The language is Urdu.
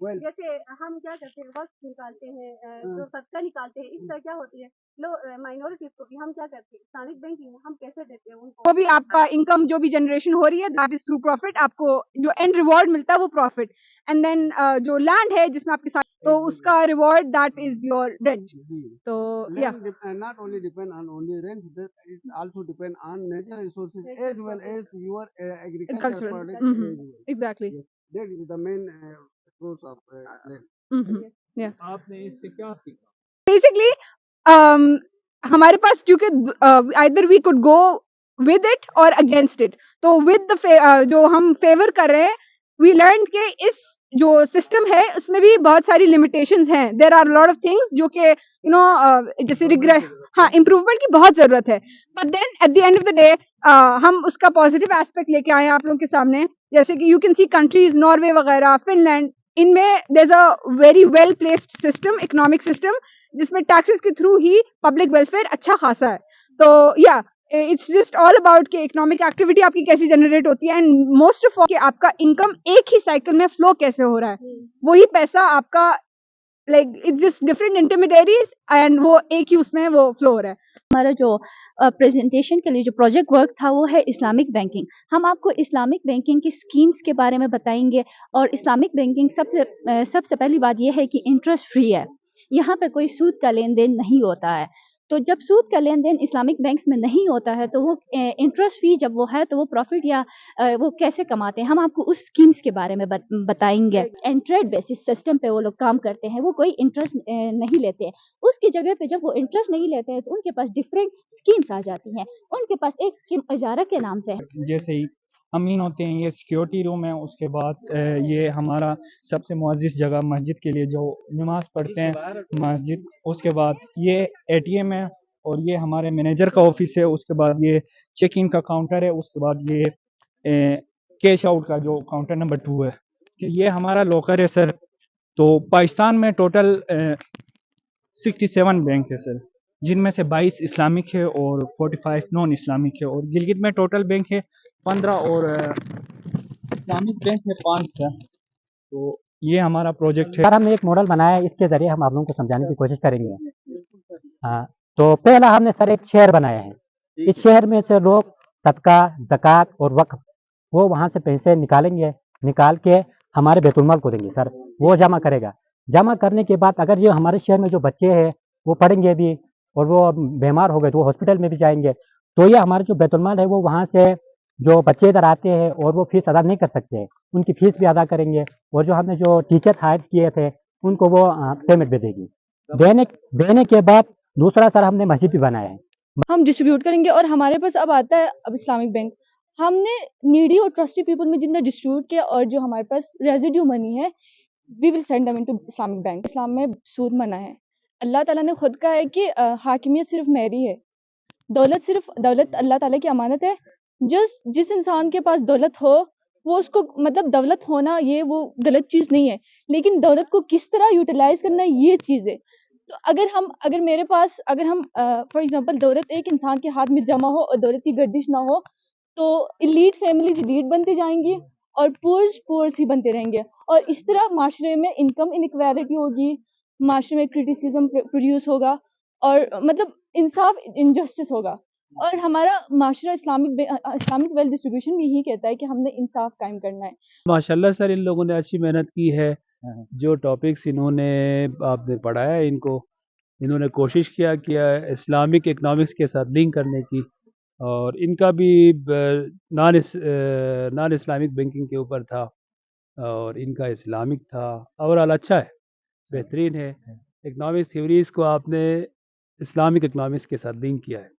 جیسے ہم کیا کرتے ہیں وقت نکالتے ہیں جو صدقہ نکالتے ہیں، اس طرح کیا ہوتی ہے مائنورٹیز کو بھی ہم کیا کرتے ہیں اسلامک بینکنگ ہم کیسے دیتے ہیں ان کو، وہ بھی آپ کا انکم جو بھی جنریشن ہو رہی ہے دیٹ از تھرو پروفٹ، آپ کو جو اینڈ ریوارڈ ملتا ہے وہ پروفٹ، اینڈ دین جو لینڈ ہے جس میں آپ کے ساتھ تو اس کا reward that is your rent. تو Land not only depend on only rent, it also depend on natural resources as well as your agricultural products as well. Exactly. Yes, that is the main source of land. آپ نے اس سے کیا سیکھا؟ بیسکلی ہمارے پاس کیونکہ either we could go with it اور اگینسٹ اٹ، تو ود جو ہم فیور کر رہے ہیں وی لرن کہ اس جو سسٹم ہے اس میں بھی بہت ساری لمیٹیشنز ہیں، there are lot of things جو کہ جیسے ہاں امپروومنٹ کی بہت ضرورت ہے، but then at the end of the day ہم اس کا پازیٹیو ایسپیکٹ لے کے آئے ہیں آپ لوگوں کے سامنے، جیسے کہ you can see countries Norway وغیرہ فن لینڈ، ان میں there is a very well placed system economic system جس میں ٹیکسز کے تھرو ہی پبلک ویلفیئر اچھا خاصا ہے. تو یا اٹس جسٹ آل اباؤٹ کہ اکنامک ایکٹیویٹی آپ کی کیسی جنریٹ ہوتی ہے، اینڈ موسٹ آف کہ آپ کا انکم ایک ہی سائیکل میں فلو کیسے ہو رہا ہے، وہی پیسہ آپ کا like it's just different intermediaries and وہ ایک ہی اس میں وہ فلو ہو رہا ہے. ہمارا جو پریزنٹیشن کے لیے جو پروجیکٹ ورک تھا وہ ہے اسلامک بینکنگ. ہم آپ کو اسلامک بینکنگ کی اسکیمس کے بارے میں بتائیں گے، اور اسلامک بینکنگ سب سے پہلی بات یہ ہے کہ انٹرسٹ فری ہے، یہاں پہ کوئی سود کا لین دین نہیں ہوتا ہے. تو جب سود کا لین دین اسلامک بینکس میں نہیں ہوتا ہے تو وہ انٹرسٹ فی جب وہ ہے تو وہ پروفٹ یا وہ کیسے کماتے ہیں، ہم آپ کو اس اسکیمس کے بارے میں بتائیں گے. اینڈ ٹریڈ بیسس سسٹم پہ وہ لوگ کام کرتے ہیں، وہ کوئی انٹرسٹ نہیں لیتے. اس کی جگہ پہ جب وہ انٹرسٹ نہیں لیتے ہیں تو ان کے پاس ڈفرینٹ اسکیمس آ جاتی ہیں. ان کے پاس ایک اسکیم اجارہ کے نام سے ہے، جیسے ہی امین ہوتے ہیں، یہ سیکیورٹی روم ہے، اس کے بعد یہ ہمارا سب سے معزز جگہ مسجد کے لیے جو نماز پڑھتے ہیں مسجد، اس کے بعد یہ اے ٹی ایم ہے، اور یہ ہمارے مینیجر کا آفس ہے، اس کے بعد یہ چیک ان کا کاؤنٹر ہے، اس کے بعد یہ کیش آؤٹ کا جو کاؤنٹر نمبر 2 ہے، کہ یہ ہمارا لوکر ہے سر. تو پاکستان میں ٹوٹل 67 بینک ہے سر، جن میں سے 22 اسلامک ہے اور 45 نان اسلامک ہے، اور گلگت میں ٹوٹل بینک ہے 15 اور اسلامک بینک ہے 5 سر. تو یہ ہمارا پروجیکٹ ہے. سر ہم نے ایک ماڈل بنایا ہے، اس کے ذریعے ہم آپ لوگوں کو سمجھانے کی کوشش کریں گے. ہاں، تو پہلا ہم نے سر ایک شہر بنایا ہے. اس شہر میں سے لوگ صدقہ، زکوٰۃ اور وقف وہ وہاں سے پیسے نکالیں گے، نکال کے ہمارے بیت المال کو دیں گے سر، وہ جمع کرے گا. جمع کرنے کے بعد اگر یہ ہمارے شہر میں جو بچے ہیں وہ پڑھیں گے بھی اور وہ بیمار ہو گئے تو وہ ہاسپٹل میں بھی جائیں گے، تو یہ ہمارے جو بیت المال ہے وہ وہاں سے جو بچے ادھر آتے ہیں اور وہ فیس ادا نہیں کر سکتے ہیں ان کی فیس بھی ادا کریں گے، اور جو ہم نے جو ٹیچر ہائر کیے تھے ان کو وہ پیمنٹ بھی دے گی. دینے کے بعد دوسرا سر ہم نے مسجد بھی بنایا ہے. ہم ڈسٹریبیوٹ کریں گے، اور ہمارے پاس اب آتا ہے اب اسلامک بینک. ہم نے نیڈی اور ٹرسٹی پیپل میں جتنا ڈسٹریبیوٹ کیا، اور جو ہمارے پاس ریزیڈیو منی ہے we will send them into Islamic bank. اسلام میں سود منع ہے. اللہ تعالیٰ نے خود کہا ہے کہ حاکمیت صرف میری ہے، دولت اللہ تعالیٰ کی امانت ہے. جس انسان کے پاس دولت ہو وہ اس کو مطلب دولت ہونا یہ وہ غلط چیز نہیں ہے، لیکن دولت کو کس طرح یوٹیلائز کرنا یہ چیز ہے. تو اگر میرے پاس اگر ہم فار ایگزامپل دولت ایک انسان کے ہاتھ میں جمع ہو اور دولت کی گردش نہ ہو تو ایلیٹ فیملیز ایلیٹ بنتے جائیں گی اور پورس ہی بنتے رہیں گے، اور اس طرح معاشرے میں انکم انکویلٹی ہوگی، معاشرے میں کرٹیسزم پروڈیوس ہوگا، اور مطلب انصاف انجسٹس ہوگا. اور ہمارا معاشرہ اسلامک ویل ڈسٹریبیوشن بھی یہی کہتا ہے کہ ہم نے انصاف قائم کرنا ہے. ماشاءاللہ سر ان لوگوں نے اچھی محنت کی ہے، جو ٹاپکس انہوں نے آپ نے پڑھایا ہے انہوں نے کوشش کیا اسلامک اکنامکس کے ساتھ لنک کرنے کی، اور ان کا بھی نان اسلامک بینکنگ کے اوپر تھا اور ان کا اسلامک تھا. اوورآل اچھا ہے، بہترین ہے. اکنامکس تھیوریز کو آپ نے اسلامک اکنامکس کے ساتھ لنک کیا ہے.